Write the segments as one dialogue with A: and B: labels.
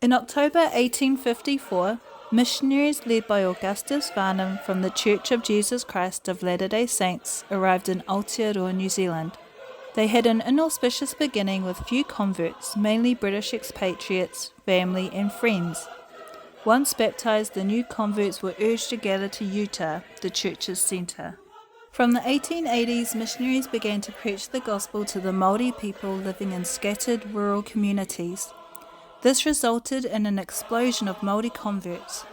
A: In October 1854, missionaries led by Augustus Farnham from the Church of Jesus Christ of Latter-day Saints arrived in Aotearoa, New Zealand. They had an inauspicious beginning with few converts, mainly British expatriates, family and friends. Once baptised, the new converts were urged to gather to Utah, the church's centre. From the 1880s, missionaries began to preach the gospel to the Māori people living in scattered rural communities. This resulted in an explosion of Māori converts.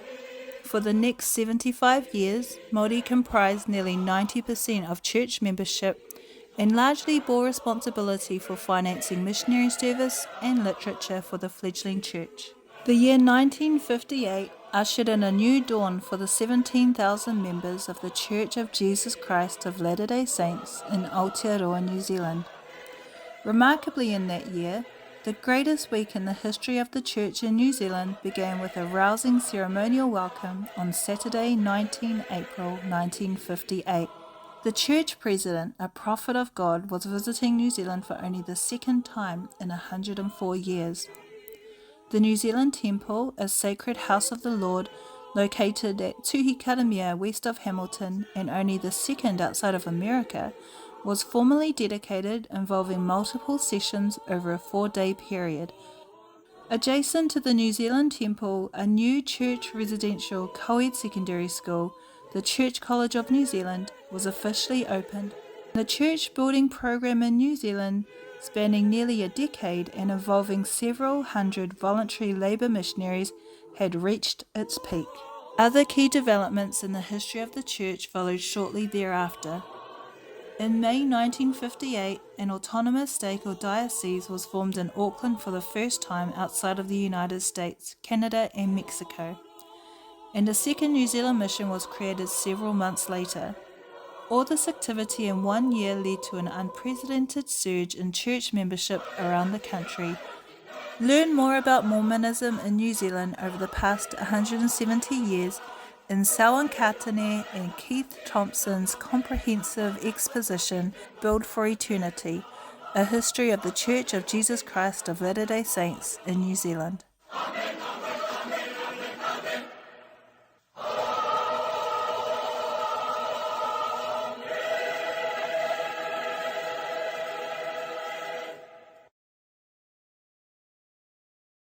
A: For the next 75 years, Māori comprised nearly 90% of church membership and largely bore responsibility for financing missionary service and literature for the fledgling church. The year 1958 ushered in a new dawn for the 17,000 members of the Church of Jesus Christ of Latter-day Saints in Aotearoa, New Zealand. Remarkably, in that year, the greatest week in the history of the church in New Zealand began with a rousing ceremonial welcome on Saturday, 19 April 1958. The church president, a prophet of God, was visiting New Zealand for only the second time in 104 years. The New Zealand Temple, a sacred house of the Lord, located at Tuhikaramea west of Hamilton and only the second outside of America, was formally dedicated, involving multiple sessions over a 4-day period. Adjacent to the New Zealand Temple, a new church residential co-ed secondary school, the Church College of New Zealand, was officially opened. The church building program in New Zealand, spanning nearly a decade and involving several hundred voluntary labour missionaries, had reached its peak. Other key developments in the history of the church followed shortly thereafter. In May 1958, an autonomous stake or diocese was formed in Auckland for the first time outside of the United States, Canada and Mexico, and a second New Zealand mission was created several months later. All this activity in 1 year led to an unprecedented surge in church membership around the country. Learn more about Mormonism in New Zealand over the past 170 years in Selwyn Katene and Keith Thompson's comprehensive exposition, Build for Eternity, a history of the Church of Jesus Christ of Latter-day Saints in New Zealand.